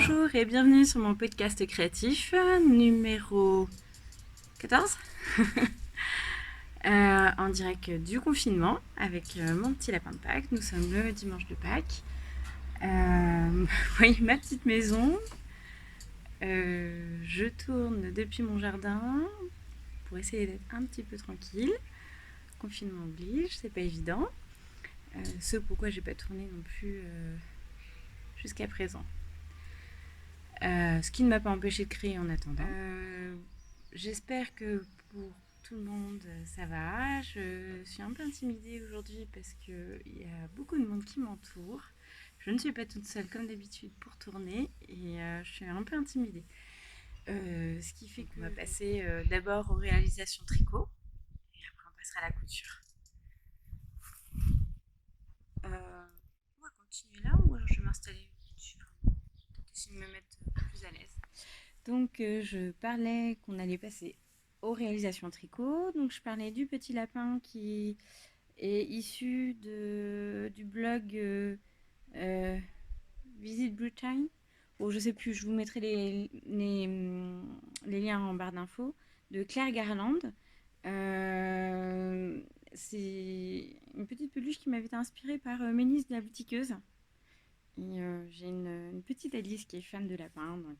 Bonjour et bienvenue sur mon podcast créatif numéro 14 en direct du confinement avec mon petit lapin de Pâques. Nous sommes le dimanche de Pâques. Vous voyez ma petite maison. Je tourne depuis mon jardin pour essayer d'être un petit peu tranquille. Confinement oblige, c'est pas évident. Ce pourquoi j'ai pas tourné non plus jusqu'à présent. Ce qui ne m'a pas empêché de créer en attendant. J'espère que pour tout le monde ça va. Je suis un peu intimidée aujourd'hui parce qu'il y a beaucoup de monde qui m'entoure. Je ne suis pas toute seule comme d'habitude pour tourner et je suis un peu intimidée. Ce qui fait qu'on va passer d'abord aux réalisations tricot et après on passera à la couture. On va continuer là ou alors je vais m'installer dessus, essayer de me mettre plus à l'aise. Donc je parlais qu'on allait passer aux réalisations tricot. Donc je parlais du petit lapin qui est issu du blog Visit Bretagne. Bon, je sais plus, je vous mettrai les liens en barre d'infos, de Claire Garland. C'est une petite peluche qui m'avait été inspirée par Ménis de la boutiqueuse. Et j'ai une petite Alice qui est fan de lapin, donc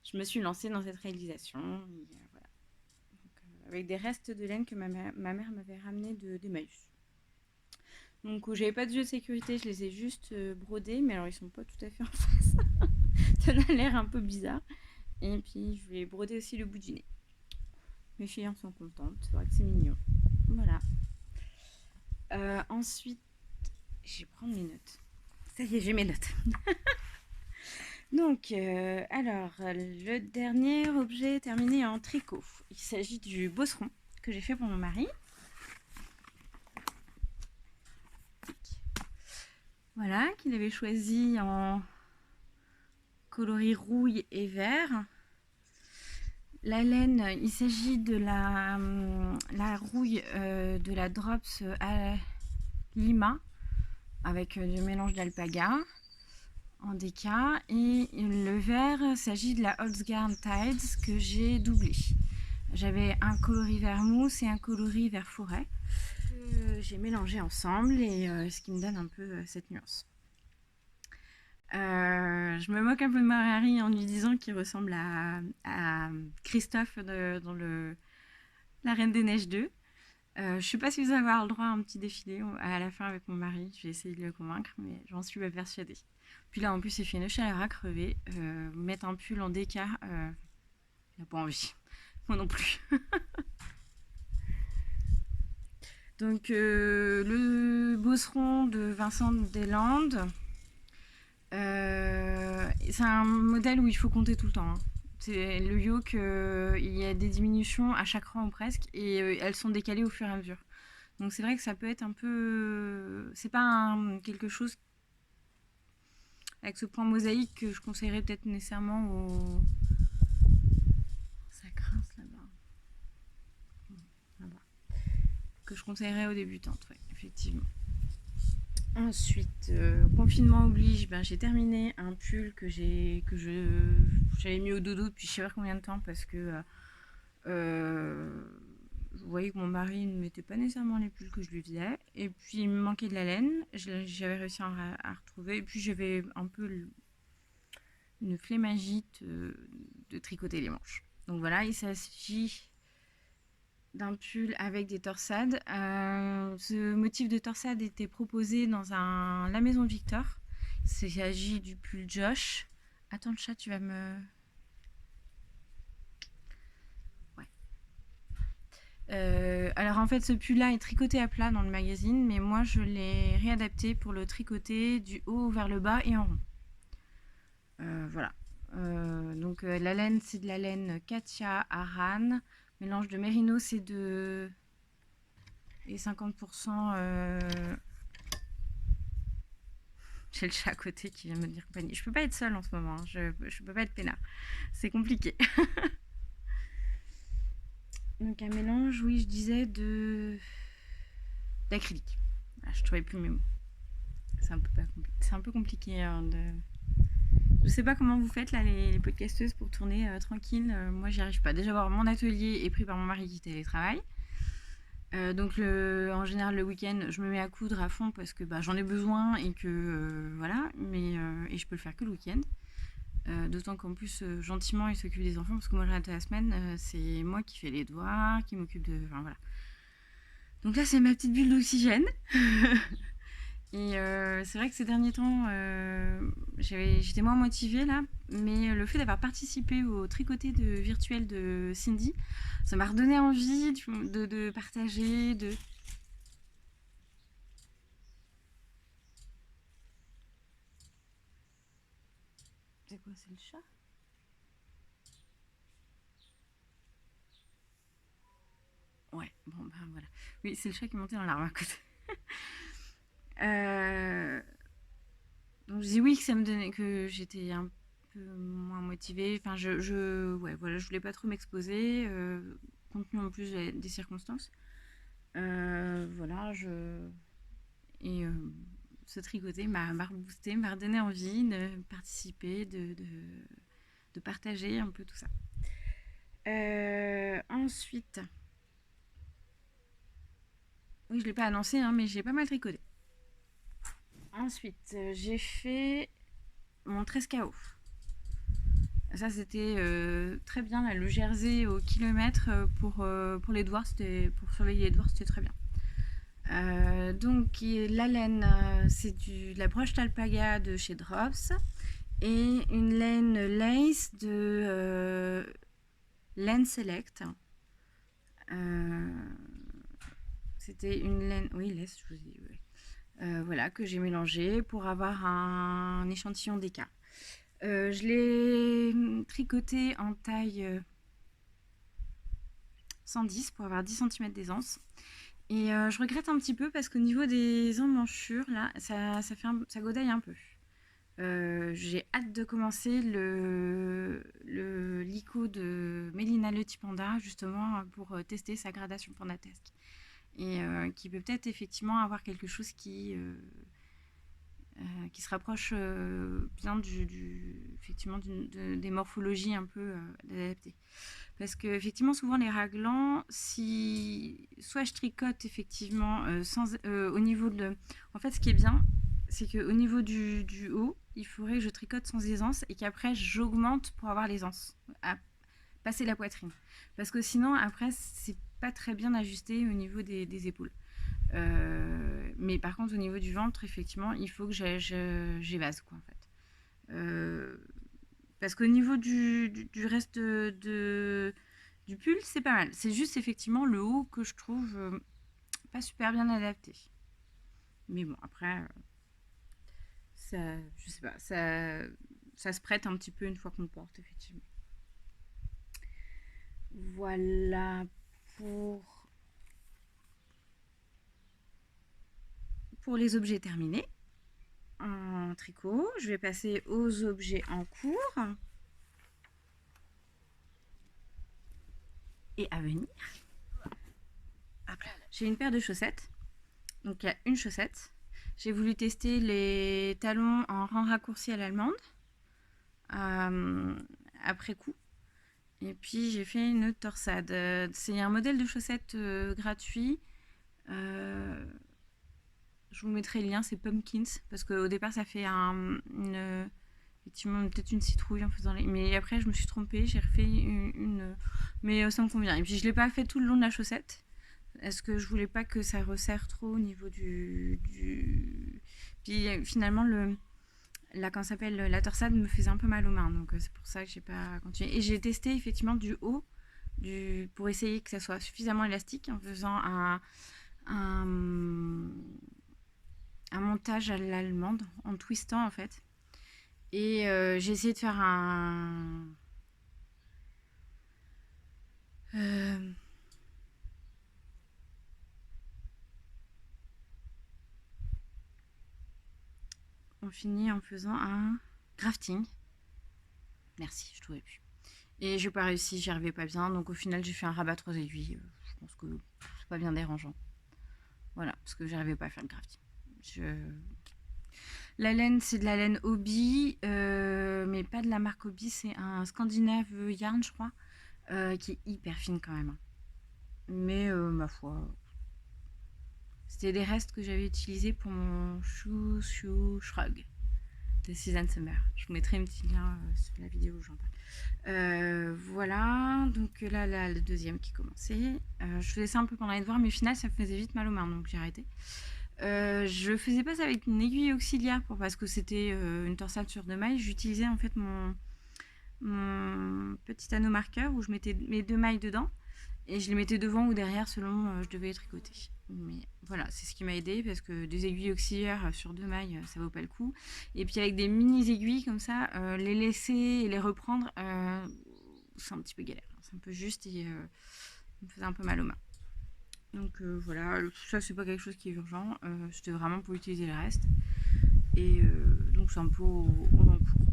je me suis lancée dans cette réalisation. Et, voilà. Donc, avec des restes de laine que ma mère m'avait ramené d'Emmaüs. Donc j'avais pas de jeu de sécurité, je les ai juste brodés, mais alors ils sont pas tout à fait en face. Ça a l'air un peu bizarre. Et puis je vais broder aussi le bout du nez. Mes filles en sont contentes, c'est vrai que c'est mignon. Voilà. Ensuite, je vais prendre mes notes. Ça y est, j'ai mes notes. Donc, alors, le dernier objet terminé en tricot. Il s'agit du bosseron que j'ai fait pour mon mari. Voilà, qu'il avait choisi en coloris rouille et vert. La laine, il s'agit de la rouille de la Drops à Lima avec du mélange d'alpaga en déca, et le vert s'agit de la Holzgarn Tides que j'ai doublé. J'avais un coloris vert mousse et un coloris vert forêt que j'ai mélangé ensemble et ce qui me donne un peu cette nuance. Je me moque un peu de Marie en lui disant qu'il ressemble à Christophe dans La Reine des Neiges 2. Je sais pas si vous allez avoir le droit à un petit défilé à la fin avec mon mari. Je vais essayer de le convaincre, mais j'en suis pas persuadée. Puis là, en plus, il fait une chaleur à crever. Mettre un pull en déca, il n'a pas envie. Moi non plus. Donc, le bosseron de Vincent Deslandes. C'est un modèle où il faut compter tout le temps. Hein. C'est le yoke, il y a des diminutions à chaque rang ou presque, et elles sont décalées au fur et à mesure. Donc c'est vrai que ça peut être un peu... C'est pas quelque chose avec ce point mosaïque que je conseillerais peut-être nécessairement aux... Ça grince là-bas. Là-bas. Que je conseillerais aux débutantes, ouais, effectivement. Ensuite, confinement oblige, j'ai terminé un pull que j'avais mis au dodo depuis je sais pas combien de temps parce que vous voyez que mon mari ne mettait pas nécessairement les pulls que je lui faisais. Et puis il me manquait de la laine, j'avais réussi à retrouver. Et puis j'avais un peu une flémagite de tricoter les manches. Donc voilà, il s'agit d'un pull avec des torsades. Ce motif de torsade était proposé dans la maison Victor. Il s'agit du pull Josh. Attends, le chat, tu vas me... Ouais. Alors en fait, ce pull-là est tricoté à plat dans le magazine, mais moi je l'ai réadapté pour le tricoter du haut vers le bas et en rond. Voilà. Donc la laine, c'est de la laine Katia Aran. Mélange de mérino, c'est de... Et 50%... J'ai le chat à côté qui vient me dire compagnie. Je peux pas être seule en ce moment, hein. Je peux pas être peinard. C'est compliqué. Donc un mélange, oui, je disais, d'acrylique. Ah, je trouvais plus mes mots. C'est un peu compliqué hein, Je sais pas comment vous faites là les podcasteuses pour tourner tranquille. Moi j'y arrive pas. Déjà mon atelier est pris par mon mari qui télétravaille. Donc en général le week-end je me mets à coudre à fond parce que j'en ai besoin et que voilà, mais et je peux le faire que le week-end. D'autant qu'en plus gentiment il s'occupe des enfants parce que moi le reste de la semaine c'est moi qui fais les devoirs, qui m'occupe de. Enfin voilà. Donc là c'est ma petite bulle d'oxygène. Et c'est vrai que ces derniers temps, j'étais moins motivée là, mais le fait d'avoir participé au tricoté virtuel de Cindy, ça m'a redonné envie de partager, de. C'est quoi, c'est le chat? Ouais, bon voilà. Oui, c'est le chat qui est monté dans l'arbre à côté. Donc je dis oui que ça me donnait, que j'étais un peu moins motivée. Enfin, ouais, voilà, je voulais pas trop m'exposer, compte tenu en plus des circonstances. Voilà, et ce tricoter m'a reboosté, m'a redonné envie de participer, de partager un peu tout ça. Ensuite, oui, je ne l'ai pas annoncé, hein, mais j'ai pas mal tricoté. Ensuite, j'ai fait mon 13 KO. Ça, c'était très bien. Là, le jersey au kilomètre pour les devoirs, pour surveiller les devoirs, c'était très bien. Donc la laine, c'est de la broche d'alpaga de chez Drops et une laine lace de Laine Select. C'était une laine, oui, lace, je vous dis, oui. Voilà, que j'ai mélangé pour avoir un échantillon d'écart. Je l'ai tricoté en taille 110 pour avoir 10 cm d'aisance. Et je regrette un petit peu parce qu'au niveau des emmanchures, là, ça godaille un peu. J'ai hâte de commencer le Lico de Mélina Le Tipanda, justement, pour tester sa gradation pandastique. Et qui peut peut-être effectivement avoir quelque chose qui se rapproche bien effectivement des morphologies un peu adaptées. Parce que effectivement souvent les raglans, si soit je tricote effectivement au niveau de. En fait, ce qui est bien, c'est qu'au niveau du haut, il faudrait que je tricote sans aisance et qu'après j'augmente pour avoir l'aisance à passer la poitrine. Parce que sinon après c'est pas très bien ajusté au niveau des épaules. Mais par contre au niveau du ventre, effectivement, il faut que j'évase quoi en fait. Parce qu'au niveau du reste du pull, c'est pas mal. C'est juste effectivement le haut que je trouve pas super bien adapté. Mais bon, après, ça, je sais pas, ça se prête un petit peu une fois qu'on le porte, effectivement. Voilà pour les objets terminés en tricot. Je vais passer aux objets en cours et à venir. J'ai une paire de chaussettes. Donc il y a une chaussette. J'ai voulu tester les talons en rang raccourci à l'allemande après coup. Et puis j'ai fait une torsade. C'est un modèle de chaussette gratuit. Je vous mettrai le lien, c'est Pumpkins. Parce qu'au départ ça fait effectivement peut-être une citrouille en faisant les. Mais après je me suis trompée, j'ai refait une. Mais ça me convient. Et puis je ne l'ai pas fait tout le long de la chaussette. Est-ce que je voulais pas que ça resserre trop au niveau Puis finalement quand ça s'appelle la torsade me faisait un peu mal aux mains, donc c'est pour ça que j'ai pas continué. Et j'ai testé effectivement du haut pour essayer que ça soit suffisamment élastique en faisant un montage à l'allemande en twistant en fait. Et j'ai essayé de faire on finit en faisant un grafting. Merci, je trouvais plus. Et j'ai pas réussi, j'y arrivais pas bien. Donc au final, j'ai fait un rabat 3 aiguilles. Je pense que c'est pas bien dérangeant. Voilà, parce que j'arrivais pas à faire le grafting. La laine, c'est de la laine Hobby. mais pas de la marque Hobby, c'est un Scandinave Yarn, je crois, qui est hyper fine quand même. Mais ma foi, c'était des restes que j'avais utilisés pour mon Shoo Shrug de Season Summer. Je vous mettrai un petit lien sur la vidéo où j'en parle. Voilà, donc là, le deuxième qui commençait. Je faisais ça un peu pendant les devoirs, mais au final, ça me faisait vite mal aux mains, donc j'ai arrêté. Je faisais pas ça avec une aiguille auxiliaire parce que c'était une torsade sur 2 mailles. J'utilisais en fait mon petit anneau marqueur où je mettais mes 2 mailles dedans et je les mettais devant ou derrière selon je devais tricoter. Mais voilà, c'est ce qui m'a aidé parce que des aiguilles auxiliaires sur 2 mailles, ça vaut pas le coup. Et puis avec des mini aiguilles comme ça, les laisser et les reprendre, c'est un petit peu galère. C'est un peu juste et ça me faisait un peu mal aux mains. Donc voilà, ça c'est pas quelque chose qui est urgent, c'était vraiment pour utiliser le reste. Et donc c'est un peu au long cours.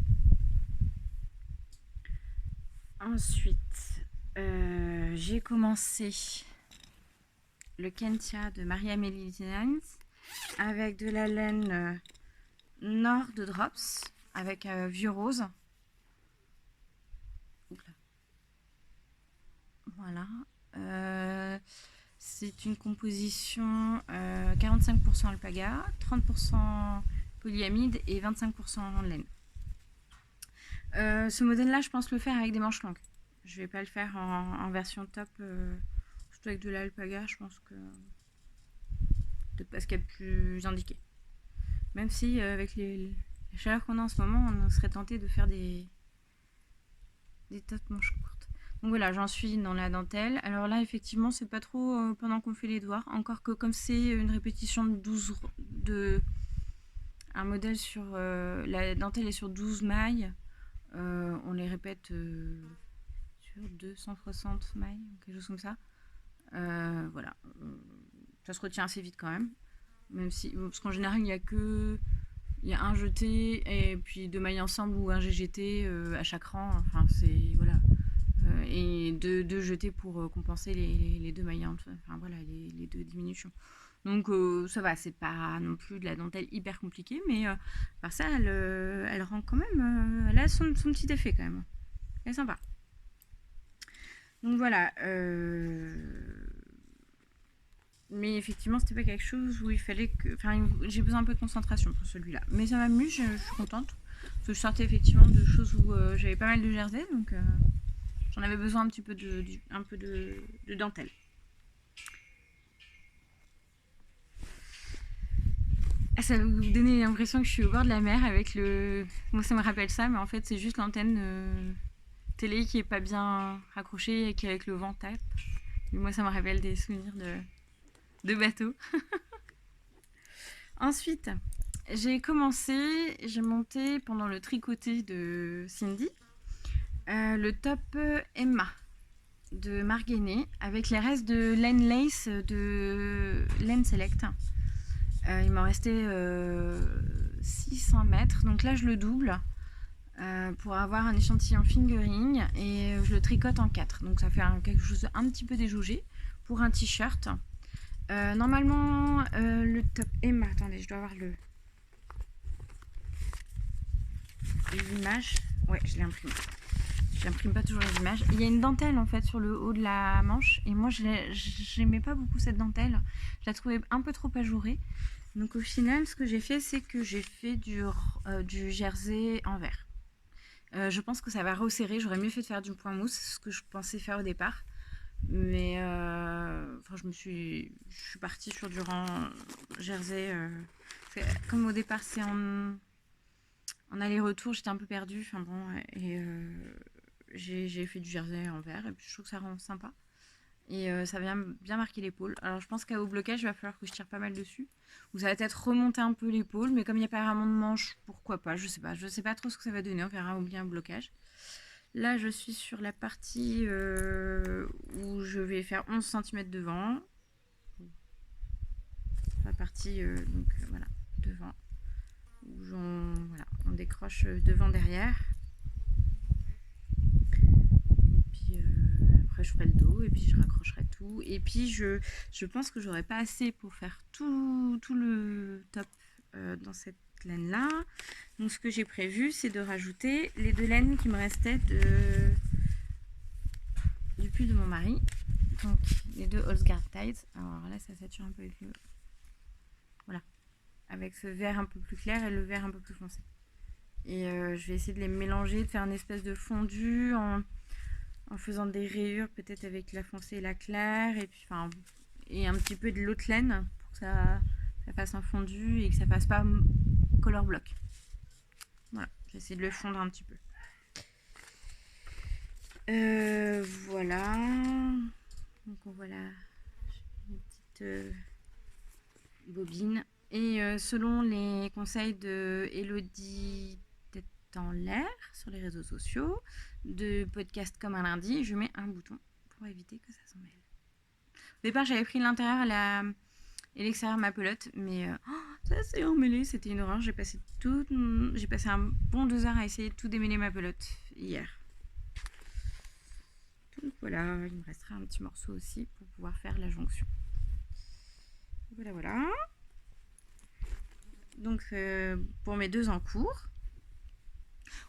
Ensuite, j'ai commencé le Kentia de Marie-Amélie Designs avec de la laine Nord de Drops avec vieux rose. Voilà. C'est une composition 45% alpaga, 30% polyamide et 25% laine. Ce modèle-là, je pense le faire avec des manches longues. Je vais pas le faire en version top, surtout avec de l'alpaga. Je pense que peut-être parce qu'elle est plus indiquée. Même si avec les chaleurs qu'on a en ce moment, on serait tenté de faire des top manches courtes. Donc voilà, j'en suis dans la dentelle. Alors là, effectivement, c'est pas trop pendant qu'on fait les devoirs. Encore que comme c'est une répétition de 12 un modèle sur la dentelle est sur 12 mailles, on les répète sur 260 mailles, quelque chose comme ça. Voilà, ça se retient assez vite quand même. Même si, parce qu'en général, il y a un jeté et puis 2 mailles ensemble ou un GGT à chaque rang. Enfin, c'est voilà. Et deux jetés pour compenser les 2 mailles. Enfin voilà, les 2 diminutions. Donc ça va, c'est pas non plus de la dentelle hyper compliquée, mais par ça, elle rend quand même, elle a son petit effet quand même. Elle est sympa. Donc voilà. Mais effectivement, c'était pas quelque chose où il fallait que... Enfin, j'ai besoin un peu de concentration pour celui-là. Mais ça m'amuse, je suis contente. Parce que je sortais effectivement de choses où j'avais pas mal de jersey, donc j'en avais besoin un petit peu de dentelle. Ça va vous donner l'impression que je suis au bord de la mer avec le... Moi, ça me rappelle ça, mais en fait, c'est juste l'antenne télé qui est pas bien raccrochée et qui, avec le vent, tape. Et moi, ça me rappelle des souvenirs de bateau. Ensuite, j'ai monté pendant le tricoté de Cindy le top Emma de Marguenet avec les restes de laine lace de laine select. Il m'en restait 600 mètres, donc là je le double pour avoir un échantillon fingering et je le tricote en 4, donc ça fait quelque chose un petit peu déjaugé pour un t-shirt. Normalement le top Emma, attendez, je dois avoir l'image. Ouais, je l'ai imprimé. J'imprime pas toujours les images. Il y a une dentelle en fait sur le haut de la manche et moi j'aimais pas beaucoup cette dentelle. Je la trouvais un peu trop ajourée. Donc au final, ce que j'ai fait, c'est que j'ai fait du jersey en vert. Je pense que ça va resserrer. J'aurais mieux fait de faire du point mousse, ce que je pensais faire au départ. Mais enfin, je suis partie sur du rang jersey. Comme au départ, c'est en aller-retour, j'étais un peu perdue. Enfin bon, et j'ai fait du jersey en vert et puis je trouve que ça rend sympa. Et ça vient bien marquer l'épaule. Alors je pense qu'au blocage, il va falloir que je tire pas mal dessus. Ou ça va peut-être remonter un peu l'épaule, mais comme il n'y a pas vraiment de manche, pourquoi pas, je sais pas. Je sais pas trop ce que ça va donner, on verra ou bien un blocage. Là, je suis sur la partie où je vais faire 11 cm devant. La partie, donc voilà, devant. Où voilà, on décroche devant, derrière. Après je ferai le dos et puis je raccrocherai tout et puis je pense que j'aurai pas assez pour faire tout le top dans cette cette laine-là. Donc ce que j'ai prévu, c'est de rajouter les 2 laines qui me restaient du pull de mon mari. Donc les 2 Holzgard Tights. Alors là, ça sature un peu avec le... Voilà. Avec ce vert un peu plus clair et le vert un peu plus foncé. Et je vais essayer de les mélanger, de faire une espèce de fondu en faisant des rayures peut-être avec la foncée et la claire. Et puis et un petit peu de l'autre laine pour que ça fasse un fondu et que ça fasse pas color block. Voilà, j'essaie de le fondre un petit peu. Voilà. Donc on voit là une petite bobine. Et selon les conseils de Elodie Tête en l'air sur les réseaux sociaux, de podcast comme un lundi, je mets un bouton pour éviter que ça s'en mêle. Au départ, j'avais pris l'intérieur et l'extérieur de ma pelote, mais ça s'est emmêlé, c'était une horreur. J'ai passé un bon 2 heures à essayer de tout démêler ma pelote hier. Donc voilà, il me restera un petit morceau aussi pour pouvoir faire la jonction. Voilà. Donc pour mes 2 en cours.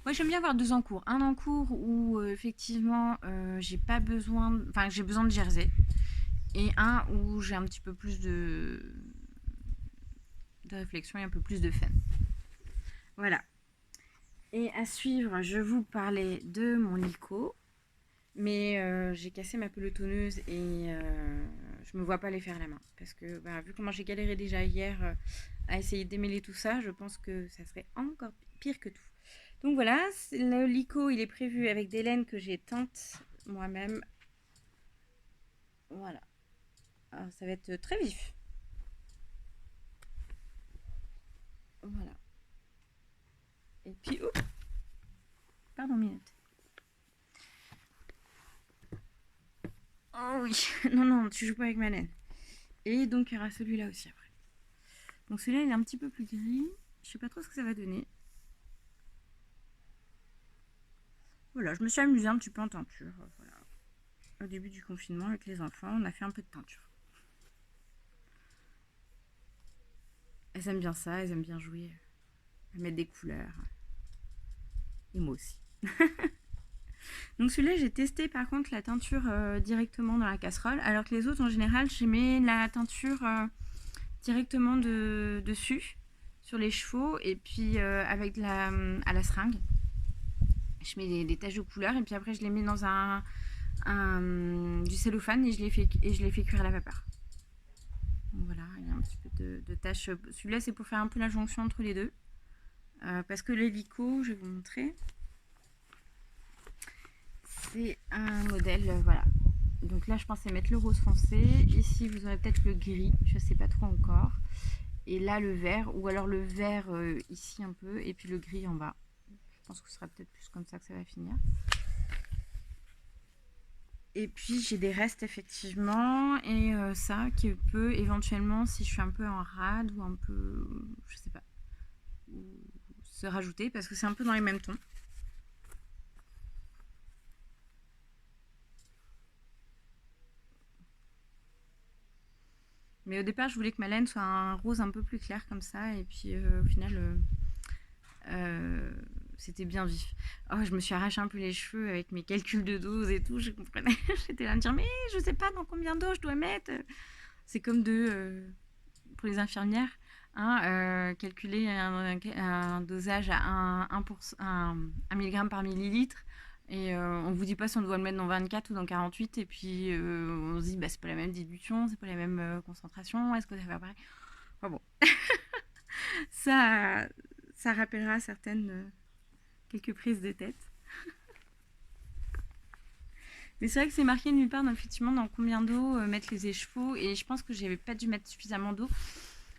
Ouais, j'aime bien avoir 2 en cours. Un en cours où effectivement j'ai pas besoin, j'ai besoin de jersey. Et un où j'ai un petit peu plus de réflexion et un peu plus de fun. Voilà. Et à suivre, je vous parlais de mon Lico. Mais j'ai cassé ma pelotonneuse et je me vois pas les faire à la main. Parce que vu comment j'ai galéré déjà hier à essayer de démêler tout ça, je pense que ça serait encore pire que tout. Donc voilà, le Lico il est prévu avec des laines que j'ai teintes moi-même. Voilà. Alors, ça va être très vif. Voilà. Et puis, oh, pardon, minute. Oh oui, non, tu joues pas avec ma laine. Et donc il y aura celui-là aussi après. Donc celui-là il est un petit peu plus gris. Je sais pas trop ce que ça va donner. Voilà, je me suis amusée un petit peu en teinture. Voilà. Au début du confinement avec les enfants, on a fait un peu de teinture. Elles aiment bien ça, elles aiment bien jouer, à mettre des couleurs. Et moi aussi. Donc celui-là, j'ai testé par contre la teinture directement dans la casserole, alors que les autres en général, je mets la teinture directement dessus, sur les chevaux, et puis avec à la seringue. Je mets des taches de couleur, et puis après je les mets dans du cellophane et je les fais cuire à la vapeur. Donc voilà, il y a un petit peu de taches. Celui-là, c'est pour faire un peu la jonction entre les deux. Parce que l'hélico, je vais vous montrer. C'est un modèle, voilà. Donc là, je pensais mettre le rose foncé. Ici, vous aurez peut-être le gris, je sais pas trop encore. Et là, le vert, ou alors le vert ici un peu, et puis le gris en bas. Je pense que ce sera peut-être plus comme ça que ça va finir. Et puis, j'ai des restes, effectivement. Et ça, qui peut éventuellement, si je suis un peu en rade, ou un peu, je sais pas, se rajouter, parce que c'est un peu dans les mêmes tons. Mais au départ, je voulais que ma laine soit un rose un peu plus clair comme ça. Et puis au final, c'était bien vif. Oh, je me suis arraché un peu les cheveux avec mes calculs de dose et tout. Je comprenais. J'étais là à me dire, mais je sais pas dans combien d'eau je dois mettre. C'est comme pour les infirmières. Calculer un dosage à 1 mg par millilitre. Et on vous dit pas si on doit le mettre dans 24 ou dans 48. Et puis on se dit, c'est pas la même dilution, c'est pas la même concentration. Est-ce que ça va pareil? Enfin bon. ça rappellera quelques prises de tête. Mais c'est vrai que c'est marqué nulle part, effectivement, dans combien d'eau mettre les écheveaux. Et je pense que j'avais pas dû mettre suffisamment d'eau.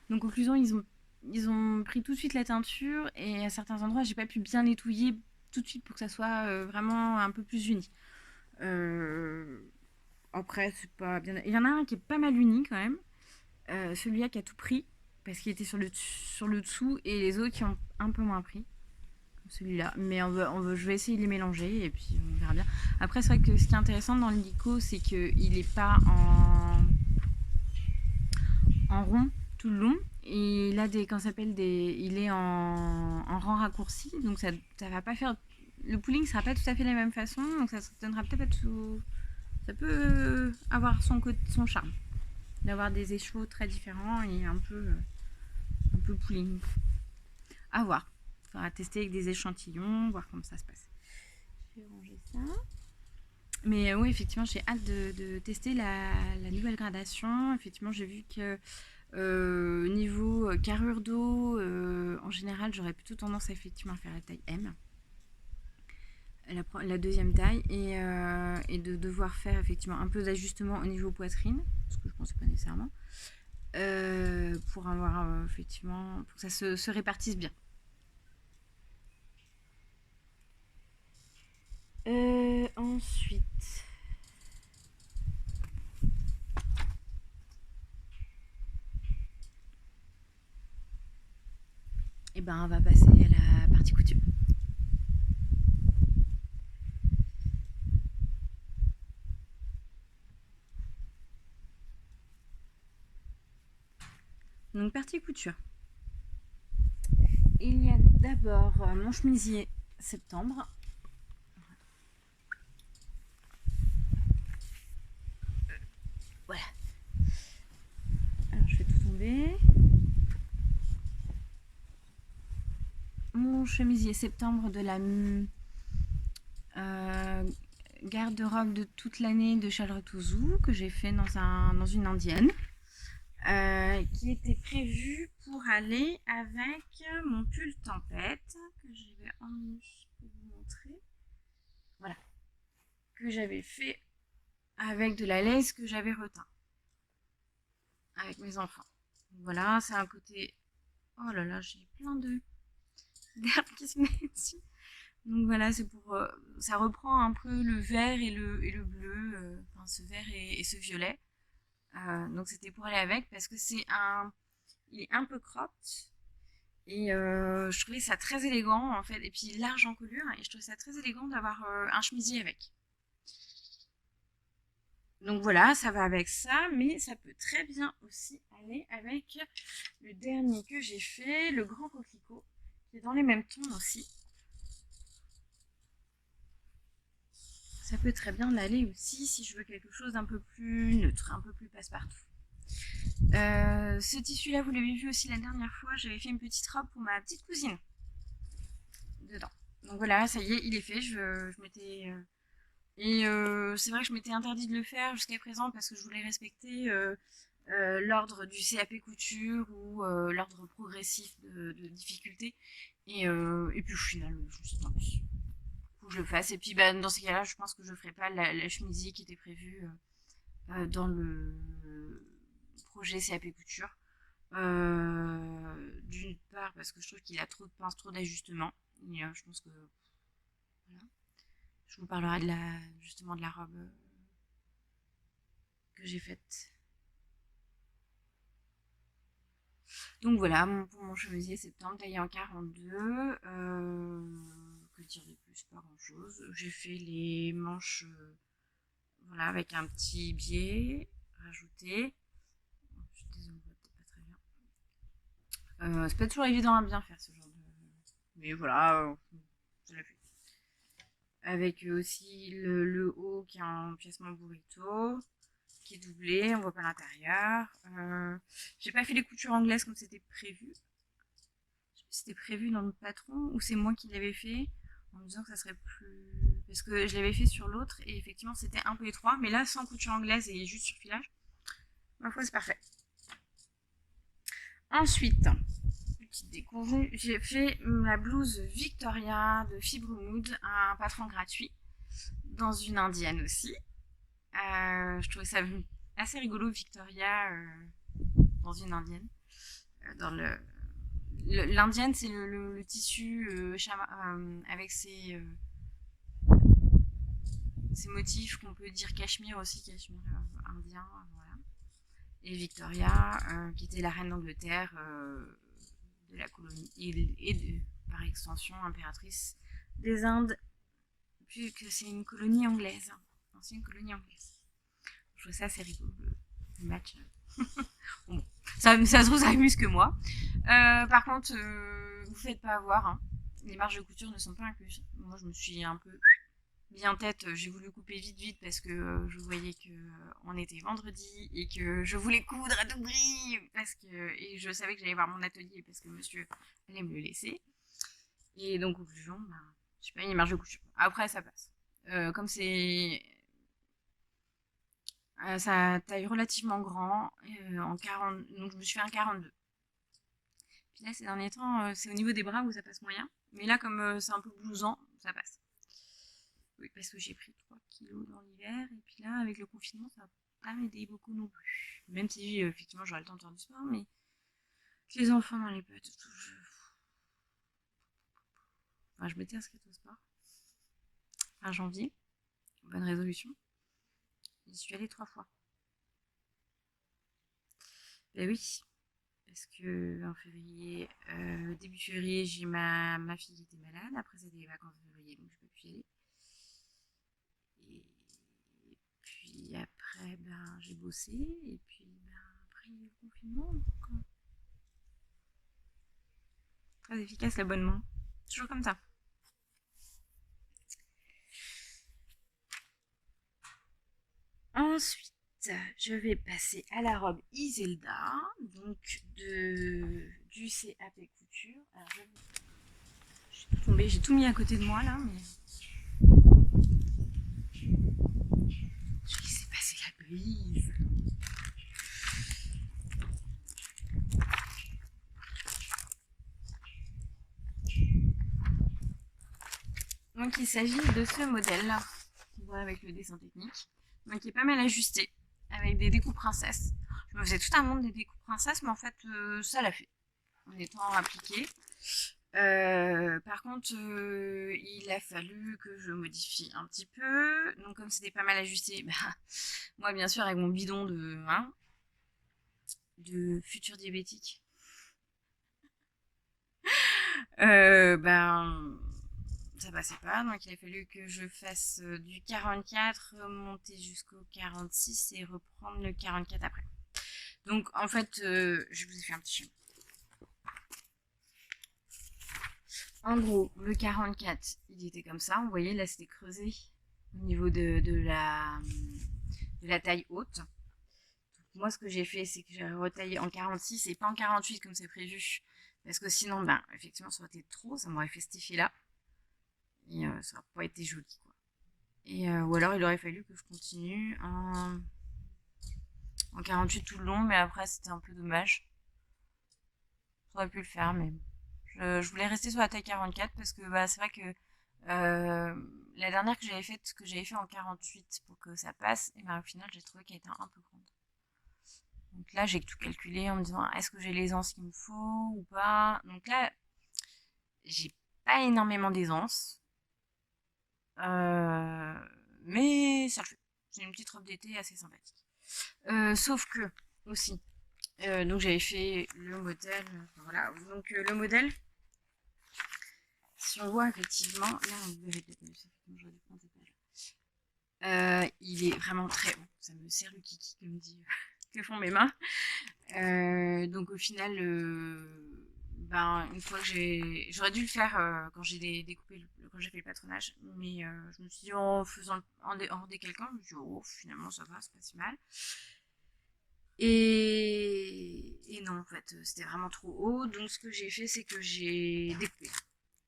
Donc, conclusion, ils ont pris tout de suite la teinture. Et à certains endroits, j'ai pas pu bien nettoyer tout de suite pour que ça soit vraiment un peu plus uni. Après, c'est pas bien. Il y en a un qui est pas mal uni quand même. Celui-là qui a tout pris. Parce qu'il était sur le dessous. Et les autres qui ont un peu moins pris. Celui-là, mais je vais essayer de les mélanger et puis on verra bien. Après, c'est vrai que ce qui est intéressant dans le Lico, c'est qu'il n'est pas en rond tout le long. Et il a des, comment ça s'appelle, il est en rang raccourci, donc ça va pas faire, le pooling sera pas tout à fait de la même façon, donc ça donnera peut-être pas tout, ça peut avoir son charme, d'avoir des écheveaux très différents et un peu pooling. À voir, il faudra tester avec des échantillons, voir comment ça se passe. Je vais ranger ça. Mais oui, effectivement, j'ai hâte de tester la nouvelle gradation. Effectivement, j'ai vu que niveau carrure d'eau, en général, j'aurais plutôt tendance à effectivement faire la taille M, la deuxième taille, et de devoir faire effectivement un peu d'ajustement au niveau poitrine, ce que je pensais pas nécessairement, pour avoir effectivement, pour que ça se répartisse bien. Ensuite, et ben on va passer à la partie couture. Donc partie couture. Il y a d'abord mon chemisier septembre. Voilà. Alors je fais tout tomber. Mon chemisier septembre de la garde-robe de toute l'année de Charlotte Ouzou, que j'ai fait dans une indienne, qui était prévu pour aller avec mon pull tempête, que je vais emmener pour vous montrer. Voilà. Que j'avais fait avec de la laisse que j'avais reteint avec mes enfants. Voilà, c'est un côté. Oh là là, j'ai plein d'herbes qui se mettent dessus. Donc voilà, c'est pour. Ça reprend un peu le vert et le bleu, enfin ce vert et ce violet. Donc c'était pour aller avec parce que il est un peu cropped et je trouvais ça très élégant en fait, et puis large en colure, et je trouvais ça très élégant d'avoir un chemisier avec. Donc voilà, ça va avec ça, mais ça peut très bien aussi aller avec le dernier que j'ai fait, le grand coquelicot, qui est dans les mêmes tons aussi. Ça peut très bien aller aussi si je veux quelque chose d'un peu plus neutre, un peu plus passe-partout. Ce tissu-là, vous l'avez vu aussi la dernière fois, j'avais fait une petite robe pour ma petite cousine dedans. Donc voilà, ça y est, il est fait. Je m'étais et c'est vrai que je m'étais interdit de le faire jusqu'à présent parce que je voulais respecter l'ordre du CAP couture ou l'ordre progressif de difficulté. Et puis au final, je me suis dit, non, faut que je le fasse. Et puis bah, dans ces cas-là, je pense que je ferai pas la chemisier qui était prévue dans le projet CAP couture. D'une part parce que je trouve qu'il a trop de pinces, trop d'ajustements. Et je pense que voilà. Je vous parlerai justement de la robe que j'ai faite. Donc voilà, pour mon chemisier septembre, taillé en 42. Que dire de plus, pas grand chose. J'ai fait les manches voilà, avec un petit biais rajouté. Je suis désolée, peut-être pas très bien. C'est pas toujours évident à bien faire ce genre de. Mais voilà, je l'ai fait. Avec aussi le haut qui est en piècement burrito, qui est doublé, on voit pas l'intérieur. J'ai pas fait les coutures anglaises comme c'était prévu. Je sais pas si c'était prévu dans le patron ou c'est moi qui l'avais fait en me disant que ça serait plus. Parce que je l'avais fait sur l'autre et effectivement c'était un peu étroit, mais là sans couture anglaise et juste sur filage, ma foi c'est parfait. Ensuite, petite découverte, j'ai fait la blouse Victoria de Fibre Mood, un patron gratuit, dans une indienne aussi. Je trouvais ça assez rigolo, Victoria dans une indienne. Dans l'indienne, c'est le tissu avec ses motifs qu'on peut dire cachemire aussi, cachemire indien, voilà. Et Victoria, qui était la reine d'Angleterre de la colonie et par extension impératrice des Indes, puisque c'est une colonie anglaise, ancienne colonie anglaise. Je trouve ça assez rigolo, le match. Bon, Ça se trouve, ça amuse que moi. Par contre, vous faites pas avoir, hein. Les marges de couture ne sont pas incluses. Moi, je me suis un peu mis en tête, j'ai voulu couper vite parce que je voyais que on était vendredi et que je voulais coudre à tout prix et je savais que j'allais voir mon atelier parce que monsieur allait me le laisser. Et donc, au conclusion, bah, j'ai pas mis les marges de couture. Après, ça passe. Comme c'est ça taille relativement grand, en 40, donc je me suis fait un 42. Puis là, ces derniers temps, c'est au niveau des bras où ça passe moyen. Mais là, comme c'est un peu blousant, ça passe. Oui, parce que j'ai pris 3 kilos dans l'hiver. Et puis là, avec le confinement, ça va pas m'aider beaucoup non plus. Même si, effectivement, j'aurai le temps de faire du sport. Mais les enfants dans les pattes, tout, enfin, je m'étais inscrite au sport. Fin janvier. Bonne résolution. J'y suis allée 3 fois. Ben oui. Parce que en février, début février, j'ai ma fille qui était malade. Après, c'était les vacances de février, donc je peux plus y aller. Et puis après, ben, j'ai bossé. Et puis, ben, après, il y a eu le confinement. Donc, très efficace l'abonnement. Toujours comme ça. Ensuite, je vais passer à la robe Iselda, donc du CAP Couture. Alors, je suis tombée, j'ai tout mis à côté de moi là, mais je laissé passer la brise. Donc il s'agit de ce modèle-là, qu'on voit avec le dessin technique, donc qui est pas mal ajusté, avec des découpes princesses. Je me faisais tout un monde des découpes princesses, mais en fait ça l'a fait, en étant appliqué. Par contre, il a fallu que je modifie un petit peu. Donc comme c'était pas mal ajusté, bah, moi bien sûr avec mon bidon de futur diabétique, ben ça passait pas, donc il a fallu que je fasse du 44, monter jusqu'au 46 et reprendre le 44 après. Donc en fait, je vous ai fait un petit schéma. En gros, le 44, il était comme ça, vous voyez, là c'était creusé au niveau de la taille haute. Donc, moi ce que j'ai fait, c'est que j'ai retaillé en 46 et pas en 48 comme c'est prévu, parce que sinon, ben, effectivement, ça aurait été trop, ça m'aurait fait cet effet-là, et ça n'aurait pas été joli, quoi. Et, ou alors il aurait fallu que je continue en 48 tout le long, mais après c'était un peu dommage. J'aurais pu le faire, mais je voulais rester sur la taille 44 parce que bah, c'est vrai que la dernière que j'avais faite, que j'avais fait en 48 pour que ça passe, et ben au final j'ai trouvé qu'elle était un peu grande. Donc là j'ai tout calculé en me disant est-ce que j'ai l'aisance qu'il me faut ou pas. Donc là j'ai pas énormément d'aisance, euh, mais ça le fait. C'est une petite robe d'été assez sympathique. Sauf que aussi, donc j'avais fait le modèle, enfin, voilà. Donc le modèle, si on voit effectivement, là on verrait peut-être mieux, ça fait comme j'aurais dû prendre cette page. Il est vraiment très haut. Ça me serre le kiki, comme dit que font mes mains. Donc au final, ben une fois que j'aurais dû le faire quand j'ai découpé, quand j'ai fait le patronage, mais je me suis dit en faisant, en décalquant, je me suis dit oh finalement ça va, c'est pas si mal. Et non, en fait, c'était vraiment trop haut. Donc, ce que j'ai fait, c'est que j'ai découpé.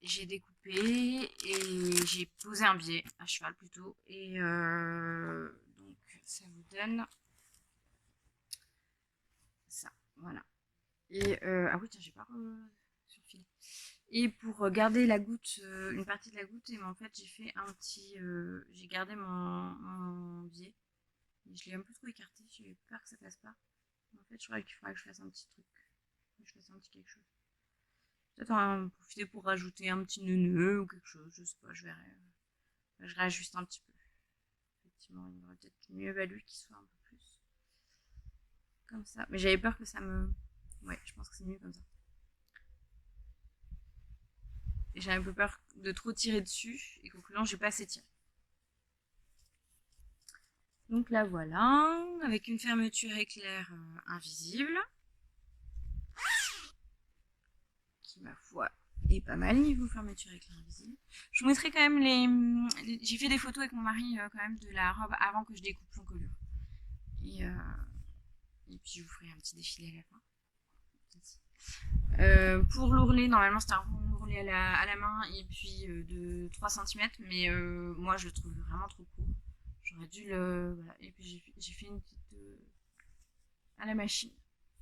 J'ai découpé et j'ai posé un biais à cheval plutôt. Et donc, ça vous donne ça. Voilà. Et ah oui, tiens, j'ai pas surfilé. Et pour garder la goutte, une partie de la goutte, et en fait, j'ai fait un petit. J'ai gardé mon biais. Je l'ai un peu trop écarté. J'ai peur que ça passe pas. En fait, je crois qu'il faudrait que je fasse un petit truc. Que je fasse un petit quelque chose. Peut-être en profiter pour rajouter un petit nœud ou quelque chose. Je sais pas, je verrai. Je réajuste un petit peu. Effectivement, il aurait peut-être mieux valu qu'il soit un peu plus comme ça. Mais j'avais peur que ça me. Ouais, je pense que c'est mieux comme ça. Et j'ai un peu peur de trop tirer dessus et qu'au concluant, j'ai pas assez tiré. Donc là voilà, avec une fermeture éclair invisible. qui ma foi est pas mal niveau fermeture éclair invisible. Je vous mettrai quand même j'ai fait des photos avec mon mari quand même de la robe avant que je découpe l'encolure. Et puis je vous ferai un petit défilé à la fin. Pour l'ourlet, normalement c'était un ourlet à la main et puis de 3 cm, mais moi je le trouve vraiment trop court. J'aurais dû le... Voilà. Et puis j'ai fait une petite... à la machine.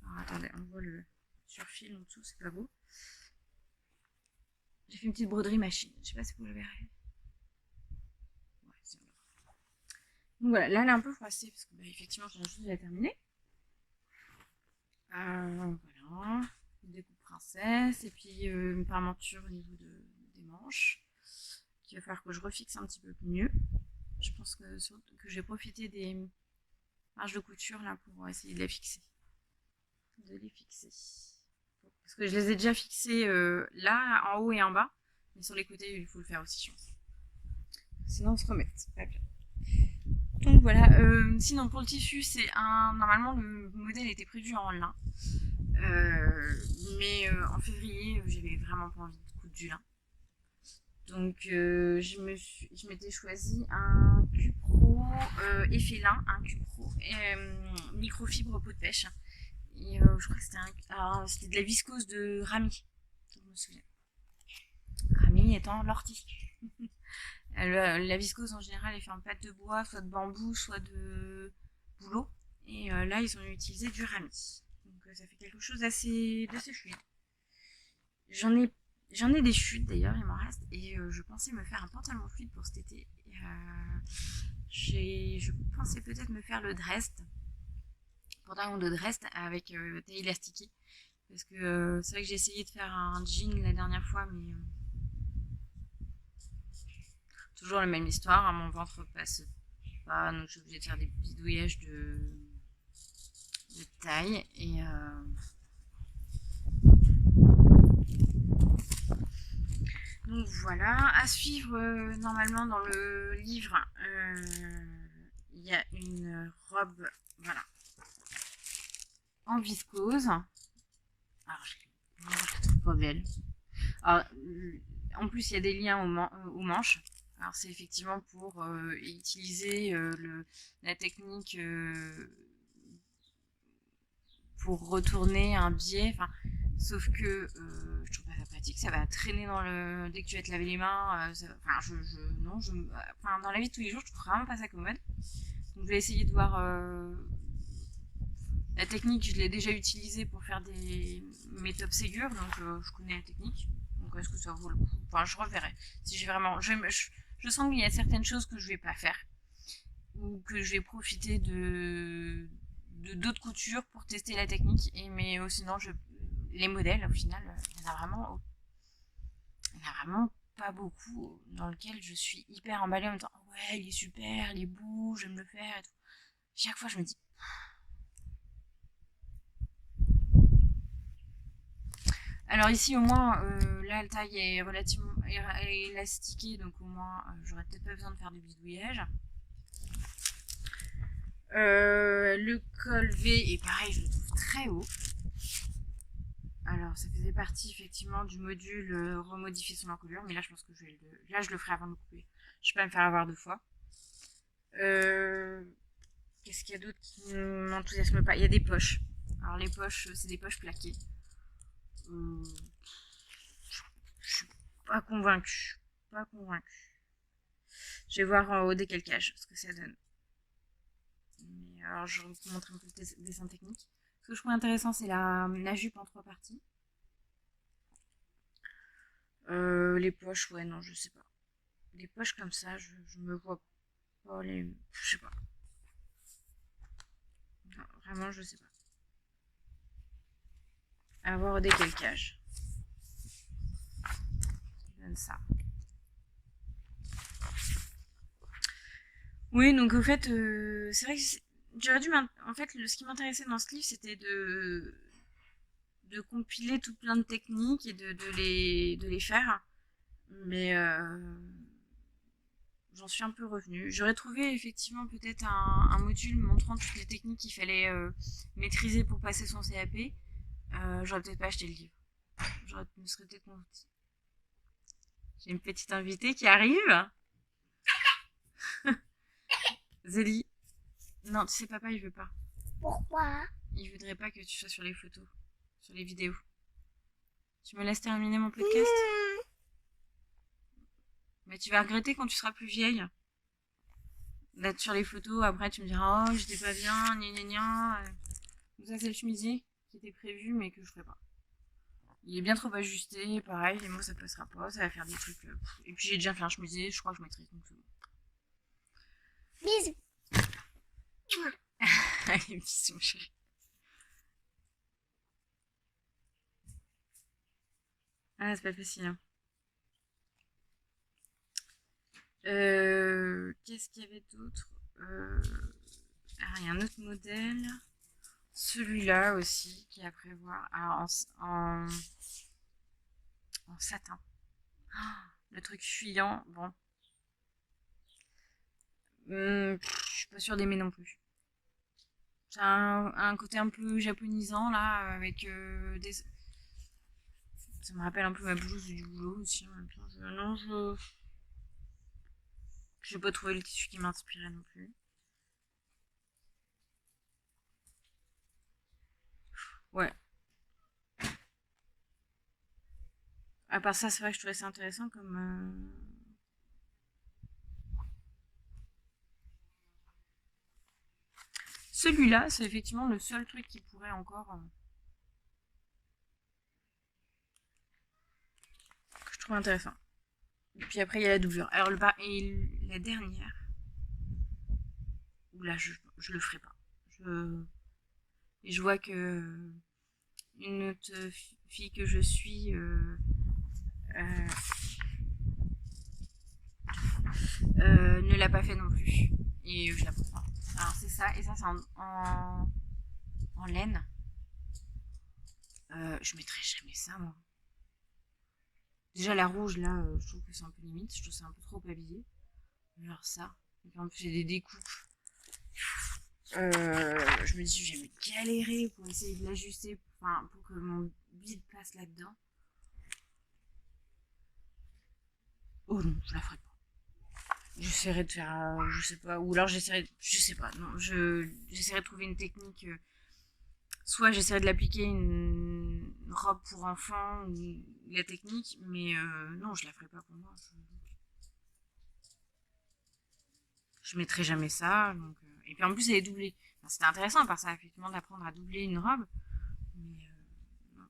Alors attendez, on voit le surfil en dessous, c'est pas beau. J'ai fait une petite broderie machine, je sais pas si vous le verrez. Ouais, c'est bon. Donc voilà, là elle est un peu froissée parce que effectivement je viens juste de la terminer. Voilà, découpe princesse et puis une parmenture au niveau des manches qu'il va falloir que je refixe un petit peu mieux. Je pense que je vais profiter des marges de couture là pour essayer de les fixer. Parce que je les ai déjà fixées là, en haut et en bas, mais sur les côtés il faut le faire aussi, je pense. Sinon on se remet, c'est pas bien. Donc voilà, sinon pour le tissu, normalement le modèle était prévu en lin. Mais en février, j'avais vraiment pas envie de coudre du lin. Donc je m'étais choisi un Cupro effet lin, un Cupro microfibre peau de pêche. Et je crois que c'était de la viscose de Rami, je me souviens. Rami étant l'ortie. La viscose en général est faite en pâte de bois, soit de bambou, soit de bouleau. Et là ils ont utilisé du Rami. Donc ça fait quelque chose d'assez fluide. J'en ai des chutes d'ailleurs, il m'en reste. Et je pensais me faire un pantalon fluide pour cet été. Je pensais peut-être me faire le Dresde. Pantalon de Dresde avec taille élastiquée. Parce que c'est vrai que j'ai essayé de faire un jean la dernière fois, mais toujours la même histoire, hein, mon ventre passe pas, donc je suis obligée de faire des bidouillages de taille. Et donc voilà, à suivre normalement dans le livre, il y a une robe, voilà, en viscose. Alors je trouve pas belle. Alors, en plus il y a des liens aux manches. Alors c'est effectivement pour utiliser la technique pour retourner un biais. Enfin, sauf que je trouve pas ça pratique, ça va traîner dès que tu vas te laver les mains. Dans la vie de tous les jours, je trouve vraiment pas ça commode. Donc je vais essayer de voir la technique. Je l'ai déjà utilisée pour faire mes top Ségur, donc je connais la technique. Donc est-ce que ça vaut le coup? Enfin, je reverrai. Si j'ai vraiment, je sens qu'il y a certaines choses que je vais pas faire ou que je vais profiter de d'autres coutures pour tester la technique. Mais sinon, les modèles, au final, il y en a vraiment pas beaucoup dans lequel je suis hyper emballée en me disant ouais, il est super, il est beau, j'aime le faire et tout. Chaque fois, je me dis alors ici au moins là la taille est relativement élastiquée, donc au moins j'aurais peut-être pas besoin de faire de bidouillage. Le col V est pareil, je le trouve très haut. Alors ça faisait partie effectivement du module remodifier son encolure, mais là je pense que je le ferai avant de me couper. Je vais pas me faire avoir 2 fois. Qu'est-ce qu'il y a d'autre qui ne m'enthousiasme pas? Il y a des poches. Alors les poches, c'est des poches plaquées. Je suis pas convaincue. Je vais voir au décalcage ce que ça donne. Mais alors je vais vous montrer un peu le dessin technique. Ce que je trouve intéressant, c'est la jupe en 3 parties. Les poches, ouais, non, je sais pas. Les poches comme ça, je me vois pas les. Je sais pas. Non, vraiment, je sais pas. À voir au décalcage. Donne ça. Oui, donc au fait, c'est vrai que j'aurais dû. En fait, ce qui m'intéressait dans ce livre, c'était de compiler tout plein de techniques et de les faire. Mais j'en suis un peu revenue. J'aurais trouvé effectivement peut-être un module montrant toutes les techniques qu'il fallait maîtriser pour passer son CAP. J'aurais peut-être pas acheté le livre. J'aurais me serais peut-être confiée. J'ai une petite invitée qui arrive. Zélie. Non, tu sais, papa, il veut pas. Pourquoi? Il voudrait pas que tu sois sur les photos, sur les vidéos. Tu me laisses terminer mon podcast? Mais tu vas regretter quand tu seras plus vieille d'être sur les photos. Après, tu me diras, oh, j'étais pas bien, gna gna gna. Ça, c'est le chemisier qui était prévu, mais que je ferai pas. Il est bien trop ajusté, pareil, les mots ça passera pas, ça va faire des trucs. Et puis j'ai déjà fait un chemisier, je crois que je mettrai, donc c'est bon. Bisous. Allez, bisous, chérie. Ah, c'est pas facile, hein. Qu'est-ce qu'il y avait d'autre? Ah, il y a un autre modèle. Celui-là aussi, qui est à prévoir. Alors, en satin. Le truc fuyant, bon. Je suis pas sûre d'aimer non plus. C'est un côté un peu japonisant, là, avec des... Ça me rappelle un peu ma blouse du boulot aussi, en même temps. Non, j'ai pas trouvé le tissu qui m'inspirait non plus. Ouais. À part ça, c'est vrai que je trouvais ça intéressant comme... Celui-là, c'est effectivement le seul truc qui pourrait encore... que je trouve intéressant. Et puis après, il y a la doublure. Alors, le bas et la dernière... Où là, je le ferai pas. Et je vois que une autre fille que je suis euh, ne l'a pas fait non plus. Et je la comprends. Alors c'est ça, et ça c'est en laine. Je mettrai jamais ça moi. Déjà la rouge là, je trouve que c'est un peu limite, je trouve ça un peu trop habillé. Genre ça. Et en plus j'ai des découpes. Je me dis je vais me galérer pour essayer de l'ajuster, enfin pour que mon bide passe là-dedans. Oh non, je la ferai pas. J'essaierai de faire, je sais pas, ou alors j'essaierai, je sais pas, non, j'essaierai de trouver une technique. Soit j'essaierai de l'appliquer une robe pour enfant ou la technique, mais non, je la ferai pas pour moi. Je mettrai jamais ça. Donc, et puis en plus, elle est doublée. Enfin, c'était intéressant par ça, effectivement, d'apprendre à doubler une robe, mais non,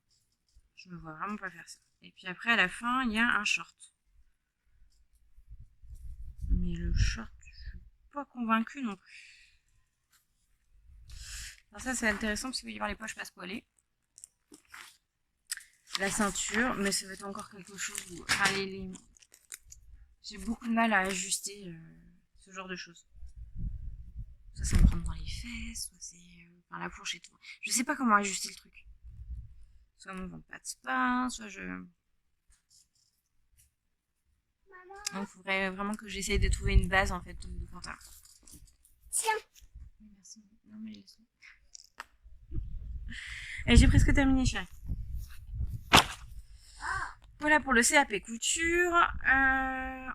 je me vois vraiment pas faire ça. Et puis après, à la fin, il y a un short. Mais le short, je suis pas convaincue non plus. Alors ça, c'est intéressant parce qu'il va y avoir les poches passepoilées. La ceinture, mais ça va être encore quelque chose où... Enfin, j'ai beaucoup de mal à ajuster ce genre de choses. Soit ça me rentre dans les fesses, soit c'est par la fourche et tout. Je sais pas comment ajuster le truc. Soit mon ventre pas de spin, soit je... Donc il faudrait vraiment que j'essaye de trouver une base en fait de pantalon. Tiens. Oui, merci. Non mais laisse-moi. Et j'ai presque terminé, chérie. Voilà pour le CAP couture.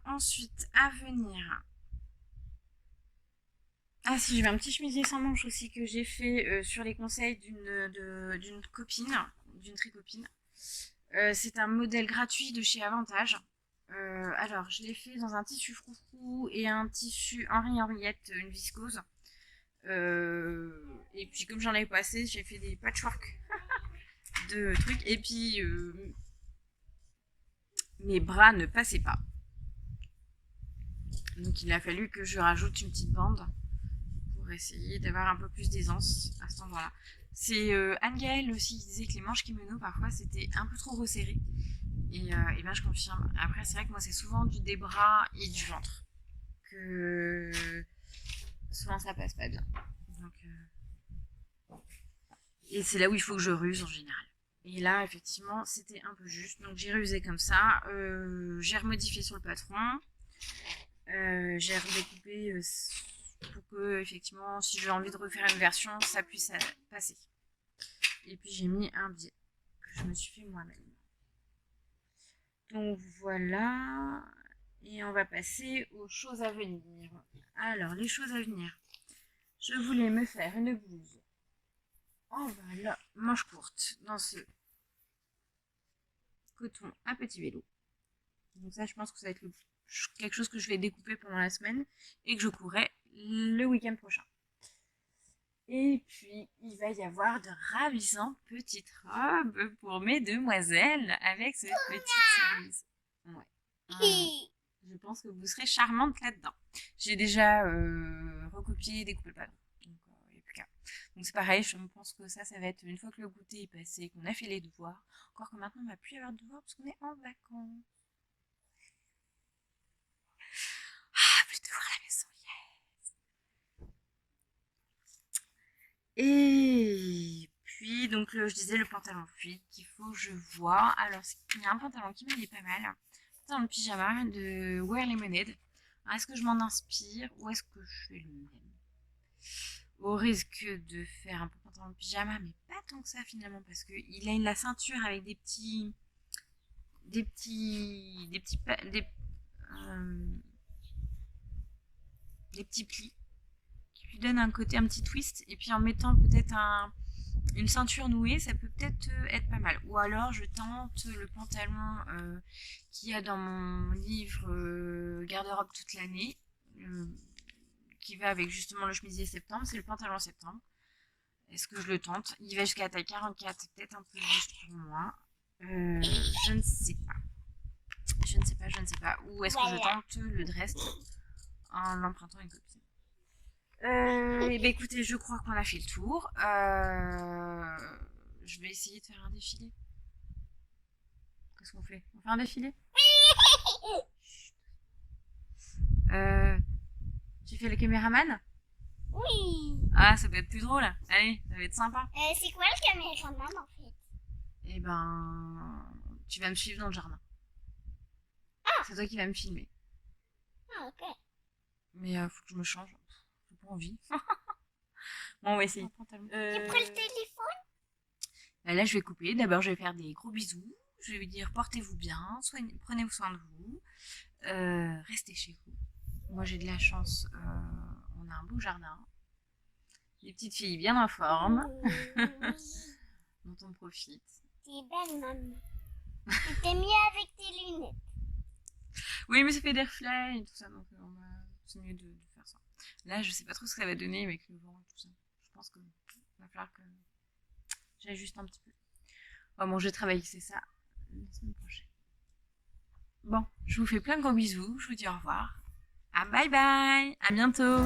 Ensuite, à venir. Ah si, j'ai un petit chemisier sans manches aussi que j'ai fait sur les conseils d'une copine, d'une très copine. C'est un modèle gratuit de chez Avantage. Alors, je l'ai fait dans un tissu froufrou et un tissu Henri Henriette, une viscose. Et puis comme j'en avais pas assez, j'ai fait des patchwork de trucs. Et puis mes bras ne passaient pas. Donc il a fallu que je rajoute une petite bande pour essayer d'avoir un peu plus d'aisance à cet endroit-là. C'est Anne-Gaëlle aussi qui disait que les manches kimono parfois c'était un peu trop resserré. Et bien je confirme. Après c'est vrai que moi c'est souvent des bras et du ventre que souvent ça passe pas bien. Donc, et c'est là où il faut que je ruse en général. Et là effectivement c'était un peu juste. Donc j'ai rusé comme ça. J'ai remodifié sur le patron. J'ai redécoupé pour que effectivement si j'ai envie de refaire une version ça puisse passer. Et puis j'ai mis un biais que je me suis fait moi-même. Donc voilà. Et on va passer aux choses à venir. Alors, les choses à venir. Je voulais me faire une blouse. Oh voilà, manche courte dans ce coton à petit vélo. Donc ça, je pense que ça va être quelque chose que je vais découper pendant la semaine et que je courrai le week-end prochain. Et puis, il va y avoir de ravissantes petites robes pour mes demoiselles avec cette petite cerise. Ouais. Je pense que vous serez charmante là-dedans. J'ai déjà recopié et découpé le panneau. Donc, il n'y a plus qu'à. Donc, c'est pareil, je pense que ça va être une fois que le goûter est passé, qu'on a fait les devoirs. Encore que maintenant, on ne va plus y avoir de devoirs parce qu'on est en vacances. Ah, plus de devoirs à la maison, yeah. Et puis, donc, je disais le pantalon fit qu'il faut que je vois. Alors, il y a un pantalon qui m'allait pas mal. Dans le pyjama de Wear Lemonade. Est-ce que je m'en inspire ou est-ce que je fais le même? Au risque de faire un peu pantalon de pyjama, mais pas tant que ça finalement, parce qu'il a la ceinture avec euh, des petits plis qui lui donnent un côté, un petit twist, et puis en mettant peut-être une ceinture nouée, ça peut peut-être être pas mal. Ou alors je tente le pantalon qu'il y a dans mon livre garde-robe toute l'année, qui va avec justement le chemisier septembre, c'est le pantalon septembre. Est-ce que je le tente? Il va jusqu'à la taille 44, c'est peut-être un peu juste pour moi. Je ne sais pas. Je ne sais pas. Ou est-ce que je tente le dress en l'empruntant à une copine? Et ben écoutez, je crois qu'on a fait le tour. Je vais essayer de faire un défilé. Qu'est-ce qu'on fait? On fait un défilé? Tu fais le caméraman? Oui. Ah, ça peut être plus drôle. Allez, ça va être sympa. C'est quoi le caméraman en fait? Eh ben, tu vas me suivre dans le jardin. Ah. C'est toi qui vas me filmer. Ah, ok. Mais faut que je me change. J'ai pas envie. Bon, on va essayer. Tu prends le téléphone? Là, je vais couper. D'abord, je vais faire des gros bisous. Je vais lui dire portez-vous bien, prenez soin de vous, restez chez vous. Moi, j'ai de la chance. On a un beau jardin. Des petites filles bien en forme. Dont on profite. T'es belle, maman. Tu t'es mis avec tes lunettes. Oui, mais ça fait des reflets et tout ça, donc c'est mieux de faire ça. Là, je sais pas trop ce que ça va donner avec le vent et tout ça. Je pense qu'il va falloir que j'ajuste un petit peu. Oh, bon, je vais travailler, c'est ça, la semaine prochaine. Bon, je vous fais plein de gros bisous, je vous dis au revoir. Ah, bye bye, à bientôt.